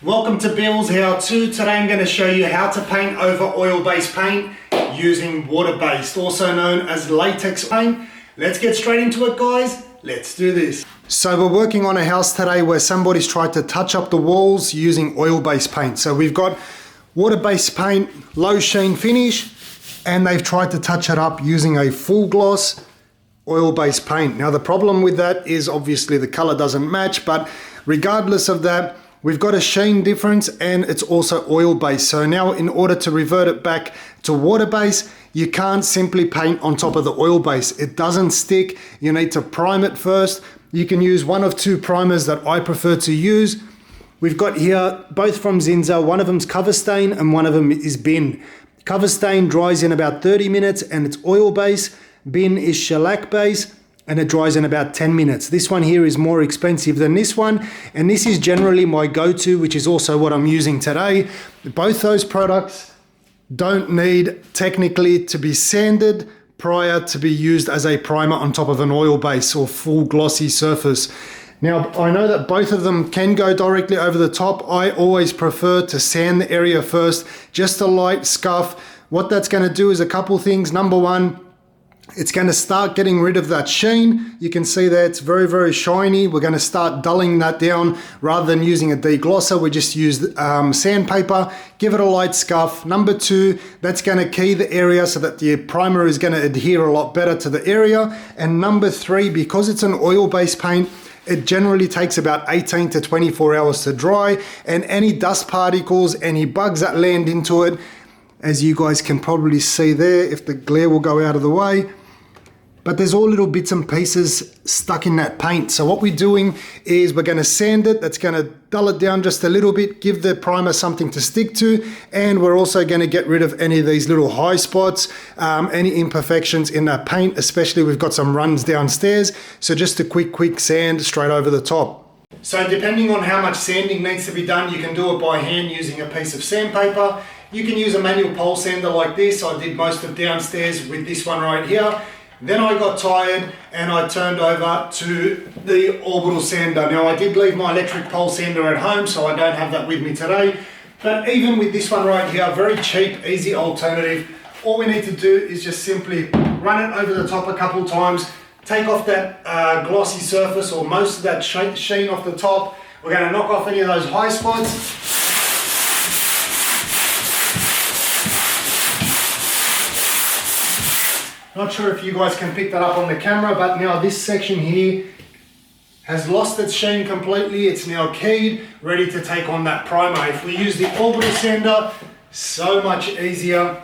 Welcome to Bill's How To. Today I'm going to show you how to paint over oil-based paint using water-based, also known as latex paint. Let's get straight into it, guys. Let's do this. So we're working on a house today where somebody's tried to touch up the walls using oil-based paint. So we've got water-based paint, low sheen finish, and they've tried to touch it up using a full gloss oil-based paint. Now the problem with that is obviously the color doesn't match, but regardless of that, we've got a sheen difference and it's also oil-based. So now in order to revert it back to water-based, you can't simply paint on top of the oil-base. It doesn't stick. You need to prime it first. You can use one of two primers that I prefer to use. We've got here both from Zinsser. One of them's Cover Stain and one of them is B.I.N. Cover Stain dries in about 30 minutes and it's oil-based. B.I.N is shellac-based and it dries in about 10 minutes. This one here is more expensive than this one, and this is generally my go-to, which is also what I'm using today. Both those products don't need technically to be sanded prior to be used as a primer on top of an oil base or full glossy surface. Now, I know that both of them can go directly over the top. I always prefer to sand the area first, just a light scuff. What that's going to do is a couple things. Number one, it's going to start getting rid of that sheen. You can see that it's very, very shiny. We're going to start dulling that down. Rather than using a deglosser, we just use sandpaper. Give it a light scuff. Number two, that's going to key the area so that the primer is going to adhere a lot better to the area. And number three, because it's an oil-based paint, it generally takes about 18 to 24 hours to dry, and any dust particles, any bugs that land into it, as you guys can probably see there, if the glare will go out of the way, but there's all little bits and pieces stuck in that paint. So what we're doing is we're going to sand it. That's going to dull it down just a little bit, give the primer something to stick to, and we're also going to get rid of any of these little high spots, any imperfections in that paint, especially we've got some runs downstairs. So just a quick sand straight over the top. So depending on how much sanding needs to be done, you can do it by hand using a piece of sandpaper. You can use a manual pole sander like this. I did most of downstairs with this one right here. Then I got tired and I turned over to the orbital sander. Now I did leave my electric pole sander at home, so I don't have that with me today. But even with this one right here, very cheap, easy alternative. All we need to do is just simply run it over the top a couple times, take off that glossy surface or most of that sheen off the top. We're going to knock off any of those high spots. Not sure if you guys can pick that up on the camera, but now this section here has lost its sheen completely. It's now keyed, ready to take on that primer. If we use the orbital sander, so much easier.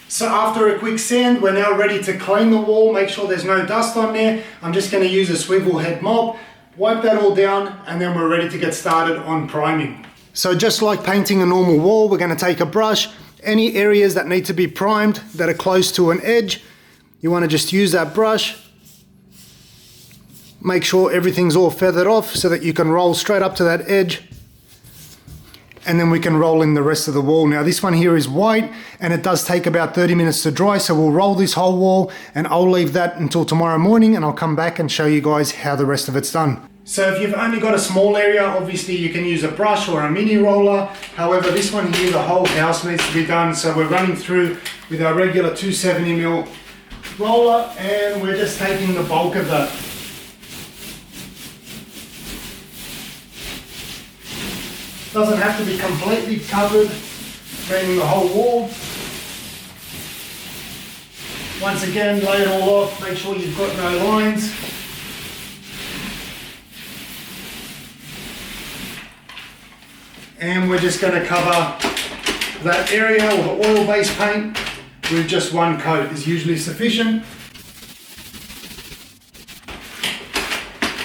So after a quick sand, we're now ready to clean the wall, make sure there's no dust on there. I'm just going to use a swivel head mop, wipe that all down, and then we're ready to get started on priming. So just like painting a normal wall, we're going to take a brush. Any areas that need to be primed that are close to an edge, you want to just use that brush. Make sure everything's all feathered off so that you can roll straight up to that edge. And then we can roll in the rest of the wall. Now this one here is white and it does take about 30 minutes to dry, so we'll roll this whole wall and I'll leave that until tomorrow morning and I'll come back and show you guys how the rest of it's done. So if you've only got a small area, obviously you can use a brush or a mini roller. However, this one here, the whole house needs to be done, so we're running through with our regular 270mm roller and we're just taking the bulk of that. Doesn't have to be completely covered, meaning the whole wall. Once again, lay it all off, make sure you've got no lines. And we're just going to cover that area with oil-based paint with just one coat is usually sufficient.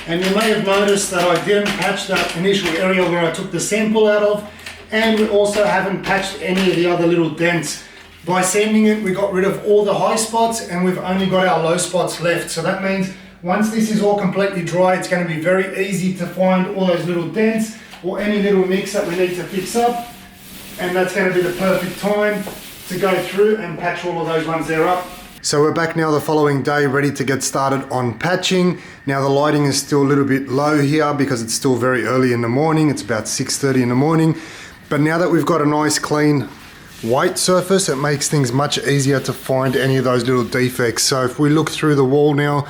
And you may have noticed that I didn't patch that initial area where I took the sample out of, and we also haven't patched any of the other little dents. By sanding it, we got rid of all the high spots and we've only got our low spots left. So that means once this is all completely dry, it's going to be very easy to find all those little dents or any little nicks that we need to fix up, and that's going to be the perfect time to go through and patch all of those ones there up. So we're back now the following day, ready to get started on patching. Now the lighting is still a little bit low here because it's still very early in the morning. It's about 6:30 in the morning. But now that we've got a nice clean white surface, it makes things much easier to find any of those little defects. So if we look through the wall now,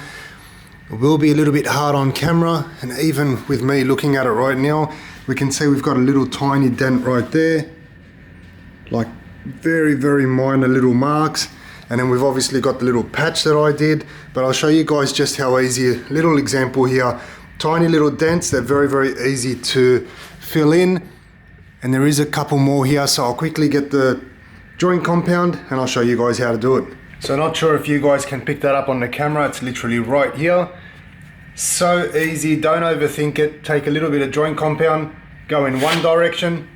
it will be a little bit hard on camera, and even with me looking at it right now, we can see we've got a little tiny dent right there, like very, very minor little marks. And then we've obviously got the little patch that I did, but I'll show you guys just how easy, little example here, tiny little dents, they're very, very easy to fill in. And there is a couple more here, so I'll quickly get the joint compound and I'll show you guys how to do it. So not sure if you guys can pick that up on the camera, it's literally right here. So easy, don't overthink it, take a little bit of joint compound, go in one direction,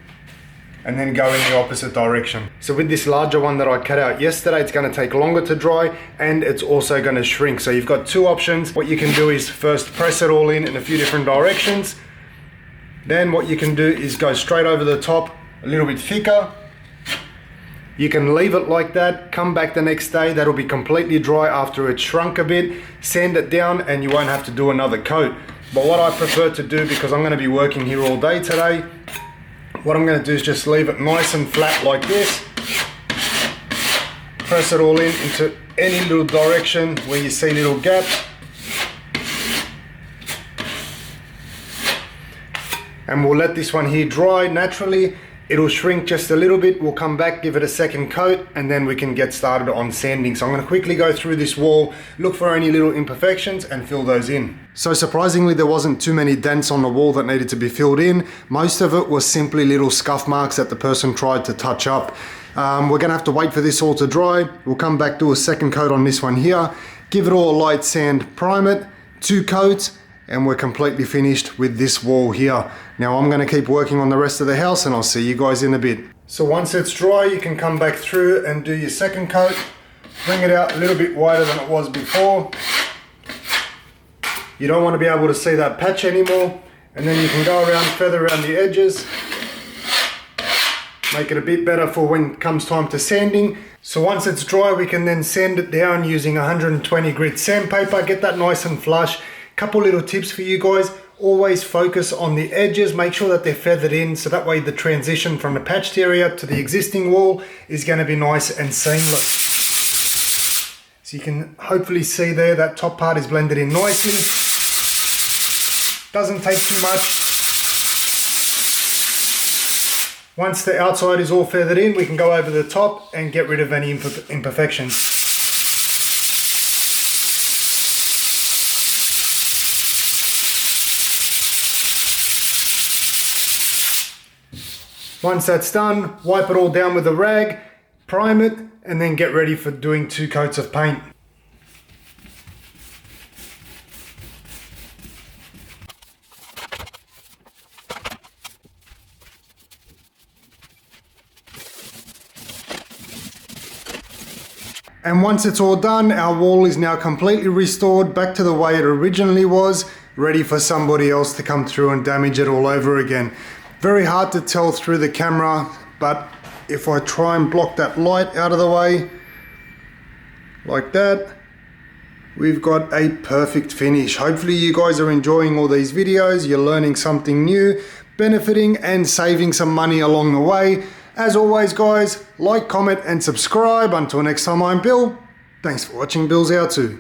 and then go in the opposite direction. So with this larger one that I cut out yesterday, it's gonna take longer to dry and it's also gonna shrink. So you've got two options. What you can do is first press it all in a few different directions. Then what you can do is go straight over the top, a little bit thicker. You can leave it like that, come back the next day, that'll be completely dry after it's shrunk a bit, sand it down and you won't have to do another coat. But what I prefer to do, because I'm gonna be working here all day today, what I'm going to do is just leave it nice and flat like this. Press it all in into any little direction where you see little gaps. And we'll let this one here dry naturally. It'll shrink just a little bit. We'll come back, give it a second coat, and then we can get started on sanding. So I'm going to quickly go through this wall, look for any little imperfections and fill those in. So surprisingly, there wasn't too many dents on the wall that needed to be filled in. Most of it was simply little scuff marks that the person tried to touch up. We're going to have to wait for this all to dry. We'll come back, do a second coat on this one here, give it all a light sand, prime it, 2 coats, and we're completely finished with this wall here. Now I'm going to keep working on the rest of the house and I'll see you guys in a bit. So once it's dry, you can come back through and do your second coat. Bring it out a little bit wider than it was before. You don't want to be able to see that patch anymore. And then you can go around, feather around the edges. Make it a bit better for when it comes time to sanding. So once it's dry, we can then sand it down using 120 grit sandpaper. Get that nice and flush. Couple little tips for you guys. Always focus on the edges, make sure that they're feathered in, so that way the transition from the patched area to the existing wall is going to be nice and seamless. So you can hopefully see there that top part is blended in nicely. Doesn't take too much. Once the outside is all feathered in, we can go over the top and get rid of any imperfections. Once that's done, wipe it all down with a rag, prime it, and then get ready for doing 2 coats of paint. And once it's all done, our wall is now completely restored back to the way it originally was, ready for somebody else to come through and damage it all over again. Very hard to tell through the camera, but if I try and block that light out of the way, like that, we've got a perfect finish. Hopefully you guys are enjoying all these videos, you're learning something new, benefiting and saving some money along the way. As always guys, like, comment and subscribe. Until next time, I'm Bill. Thanks for watching Billshowto.